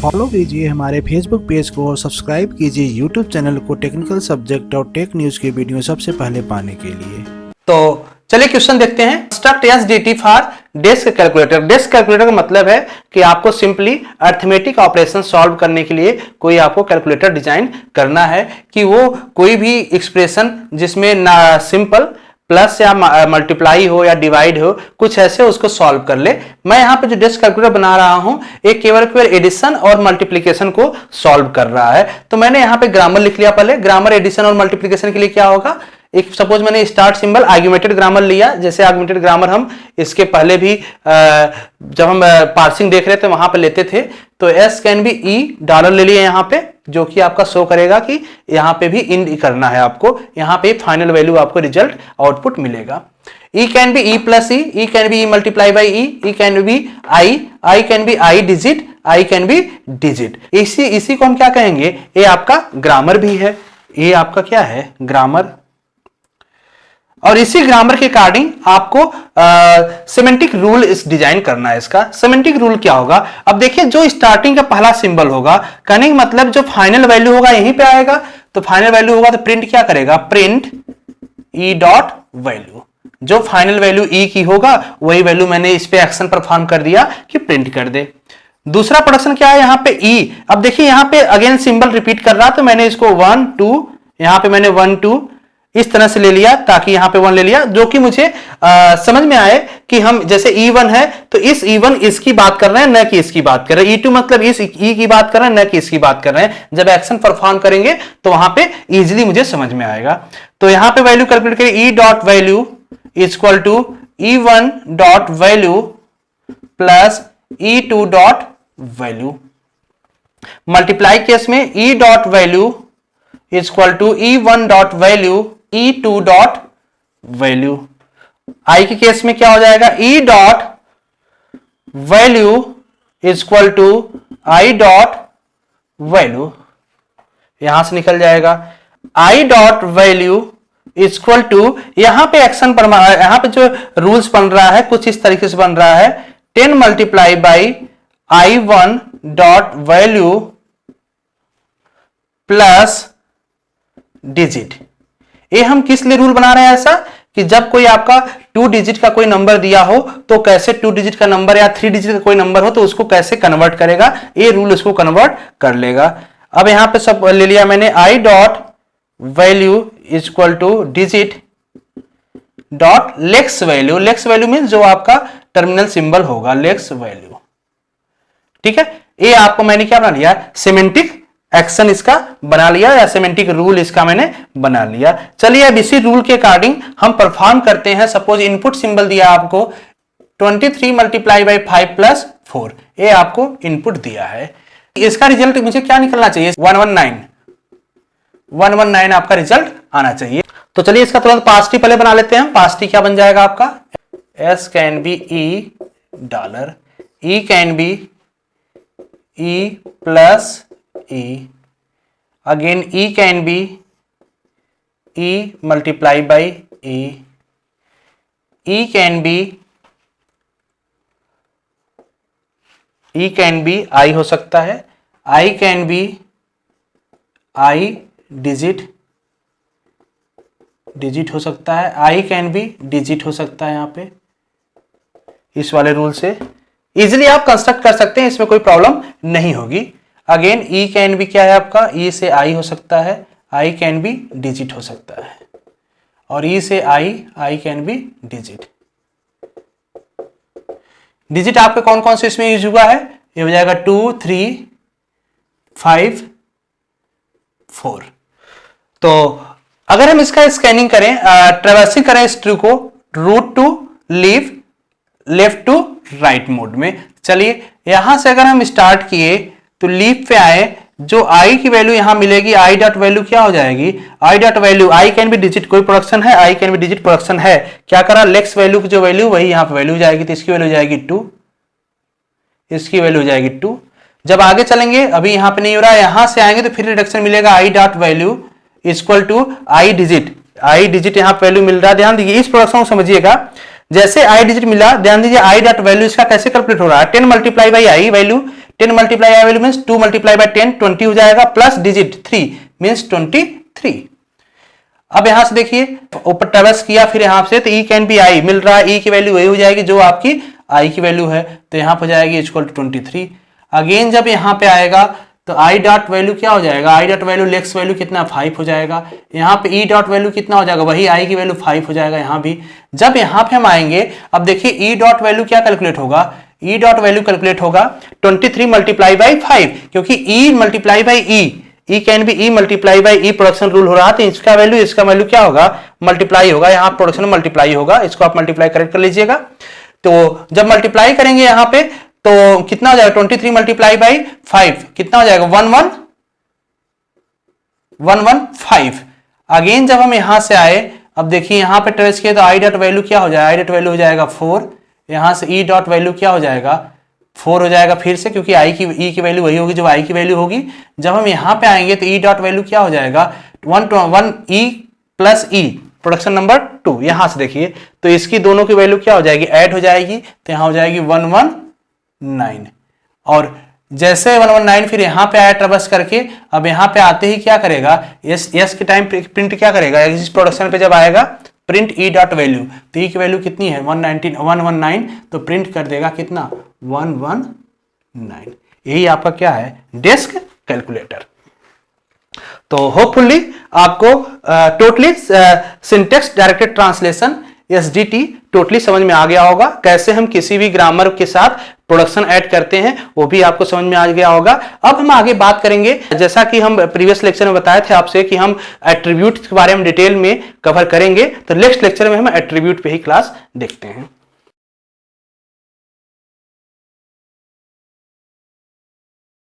Follow कीजिए हमारे Facebook page को और सब्सक्राइब कीजिए यूट्यूब चैनल को टेक्निकल सब्जेक्ट और टेक न्यूज की वीडियो सबसे पहले पाने के लिए। तो चलिए क्वेश्चन देखते हैं। Construct SDT for desk calculator. Desk calculator का मतलब है कि आपको सिंपली अर्थमेटिक ऑपरेशन सॉल्व करने के लिए कोई आपको कैलकुलेटर डिजाइन करना है कि वो कोई भी एक्सप्रेशन जिसमें ना सिंपल प्लस या मल्टीप्लाई हो या डिवाइड हो, कुछ ऐसे उसको सॉल्व कर ले। मैं यहाँ पे जो डेस्क कैलकुलेटर बना रहा हूँ एक केवल एडिशन और मल्टीप्लिकेशन को सॉल्व कर रहा है। तो मैंने यहाँ पे ग्रामर लिख लिया। पहले ग्रामर एडिशन और मल्टीप्लिकेशन के लिए क्या होगा, एक सपोज मैंने स्टार्ट सिंबल आर्गुमेंटेड ग्रामर लिया। जैसे आर्गुमेंटेड ग्रामर हम इसके पहले भी जब हम पार्सिंग देख रहे थे वहां पे लेते थे। तो S can be E dollar ले लिया यहाँ पे, जो कि आपका शो करेगा कि यहाँ पे भी इंड करना है आपको। यहाँ पे फाइनल वैल्यू आपको रिजल्ट आउटपुट मिलेगा। E can be E plus E can be E multiply by E can be I can be I digit, I can be digit. इसी को हम क्या कहेंगे, ये आपका ग्रामर भी है, ये आपका क्या है ग्रामर। और इसी ग्रामर के अकॉर्डिंग आपको सिमेंटिक रूल इस डिजाइन करना है। इसका सिमेंटिक रूल क्या होगा, अब देखिए जो स्टार्टिंग का पहला सिंबल होगा, कहने का मतलब जो फाइनल वैल्यू होगा यहीं पे आएगा। तो फाइनल वैल्यू होगा तो प्रिंट क्या करेगा, प्रिंट ई डॉट वैल्यू। जो फाइनल वैल्यू ई की होगा वही वैल्यू मैंने इस पे एक्शन परफॉर्म कर दिया कि प्रिंट कर दे। दूसरा प्रोडक्शन क्या है, यहाँ पे ई। अब देखिए यहाँ पे अगेन सिंबल रिपीट कर रहा, तो मैंने इसको 1 2, यहाँ पे मैंने 1 2 इस तरह से ले लिया ताकि यहां पे 1 ले लिया, जो कि मुझे समझ में आए कि हम जैसे E1 है तो इस E1 इसकी बात कर रहे हैं, न कि इसकी बात कर रहे हैं। E2 मतलब इस E की बात कर रहे हैं, न कि इसकी बात कर रहे हैं। जब एक्शन परफॉर्म करेंगे तो वहां पे इजीली मुझे समझ में आएगा। तो यहां पे वैल्यू कैलकुलेट करिए, E dot value equal to E1 dot value plus E2 dot value. Multiply case में E dot value equal to E1 dot value E2 dot value. I के केस में क्या हो जाएगा, E dot value equal to I dot value, यहां से निकल जाएगा। I dot value equal to, यहां पे एक्शन पर, यहां पे जो रूल्स बन रहा है कुछ इस तरीके से बन रहा है, 10 multiply by I1 dot value plus digit. ये हम किस लिए रूल बना रहे हैं ऐसा, कि जब कोई आपका 2 डिजिट का कोई नंबर दिया हो तो कैसे 2 डिजिट का नंबर या 3 डिजिट का कोई नंबर हो तो उसको कैसे कन्वर्ट करेगा, ये रूल उसको कन्वर्ट कर लेगा। अब यहां पे सब ले लिया मैंने, I dot value equal to digit dot lex value. Lex value mean जो आपका टर्मिनल सिंबल होगा, लेक्स वैल्यू। ठीक है, ये आपको मैंने क्या बना लिया, सिमेंटिक एक्शन इसका बना लिया, या सिमेंटिक रूल इसका मैंने बना लिया। चलिए अब इसी रूल के अकॉर्डिंग हम परफॉर्म करते हैं। सपोज इनपुट सिंबल दिया आपको 23 मल्टीप्लाई बाई 5 प्लस 4, ये आपको इनपुट दिया है। इसका रिजल्ट मुझे क्या निकलना चाहिए, 119 आपका रिजल्ट आना चाहिए। तो चलिए इसका तुरंत पास्ट पहले बना लेते हैं। पास्ट क्या बन जाएगा आपका, S can be E dollar, E can be E plus E, again E can be E multiply by E, E can be I हो सकता है, I can be I digit हो सकता है, I can be डिजिट हो सकता है। यहाँ पे इस वाले रूल से इजिली आप कंस्ट्रक्ट कर सकते हैं, इसमें कोई प्रॉब्लम नहीं होगी। अगेन ई कैन बी क्या है आपका, ई से आई हो सकता है, आई कैन बी डिजिट हो सकता है, और ई से आई कैन बी डिजिट। डिजिट आपके कौन कौन से इसमें यूज हुआ है, ये हो जाएगा 2 3 5 4। तो अगर हम इसका स्कैनिंग करें, ट्रेवर्सिंग करें इस ट्री को, root to leaf left to right mode में। चलिए यहां से अगर हम स्टार्ट किए तो लीफ पे आए, जो आई की वैल्यू यहां मिलेगी, आई डॉट वैल्यू क्या हो जाएगी, आई dot value, I can be digit, कोई प्रोडक्शन है, आई कैन बी डिजिट प्रोडक्शन है, क्या करा, लेक्स वैल्यू की जो वैल्यू वही यहां पे वैल्यू जाएगी। तो इसकी वैल्यू जाएगी 2, इसकी वैल्यू जाएगी 2। जब आगे चलेंगे, अभी यहां पे नहीं हो रहा है, यहां से आएंगे तो फिर रिडक्शन मिलेगा, I dot value equal to I digit, I digit यहां पे वैल्यू मिल रहा है। ध्यान दीजिए इस प्रोडक्शन को समझिएगा, जैसे आई डिजिट मिला, ध्यान दीजिए आई डॉट वैल्यू इसका कैसे कैलकुलेट हो रहा है, 10 multiply by I value, 10 multiply I value means 2 multiply by 10 20 हो जाएगा, प्लस डिजिट 3 मीन्स 23। अब यहां से देखिए ऊपर ट्रेवर्स किया, फिर यहां से तो ई कैन बी आई मिल रहा है, ई की वैल्यू वही हो जाएगी जो आपकी आई की वैल्यू है, तो यहां पर जाएगी इक्वल टू 23। अगेन जब यहां पे आएगा तो आई डॉट वैल्यू क्या हो जाएगा, I dot value lex value कितना 5 हो जाएगा, यहाँ पे ई डॉट वैल्यू कितना हो जाएगा, वही आई की वैल्यू 5 हो जाएगा यहाँ भी। जब यहाँ पे हम आएंगे, अब देखिए ई डॉट वैल्यू क्या कैलकुलेट होगा, ई डॉट वैल्यू कैलकुलेट होगा 23 मल्टीप्लाई बाई 5, क्योंकि E multiply by E can be E multiply by E, production rule हो रहा, तो इसका वैल्यू क्या होगा, मल्टीप्लाई होगा, यहाँ प्रोडक्शन मल्टीप्लाई होगा, इसको आप मल्टीप्लाई करेक्ट कर लीजिएगा। तो जब मल्टीप्लाई करेंगे यहाँ पे तो कितना हो जाएगा, 23 मल्टीप्लाई बाई 5 कितना हो जाएगा, 115। अगेन जब हम यहां से आए, अब देखिए यहां पे ट्रेस किए तो आई डॉट वैल्यू क्या हो जाएगा, आई डॉट वैल्यू हो जाएगा 4, यहां से ई डॉट वैल्यू क्या हो जाएगा 4 हो जाएगा फिर से, क्योंकि आई की ई की वैल्यू वही होगी जो आई की वैल्यू होगी। जब हम यहां पे आएंगे तो ई डॉट वैल्यू क्या हो जाएगा 1 ई प्लस ई, प्रोडक्शन नंबर 2। यहां से देखिए तो इसकी दोनों की वैल्यू क्या हो जाएगी, ऐड हो जाएगी, तो यहां हो जाएगी 119। और जैसे 119 फिर यहां पे आया ट्रेवर्स करके, अब यहां पे आते ही क्या करेगा, यस के टाइम प्रिंट क्या करेगा, इस प्रोडक्शन पे जब आएगा प्रिंट ई डॉट वैल्यू, तो ई की वैल्यू कितनी है 119, तो प्रिंट कर देगा कितना 119। यही आपका क्या है, डेस्क कैलकुलेटर। तो होपफुली आपको totally syntax directed translation SDT totally समझ में आ गया होगा। कैसे हम किसी भी ग्रामर के साथ प्रोडक्शन ऐड करते हैं वो भी आपको समझ में आ गया होगा। अब हम आगे बात करेंगे, जैसा कि हम प्रीवियस लेक्चर में बताए थे आपसे कि हम एट्रीब्यूट के बारे में डिटेल में कवर करेंगे, तो नेक्स्ट लेक्चर में हम एट्रीब्यूट पे ही क्लास देखते हैं।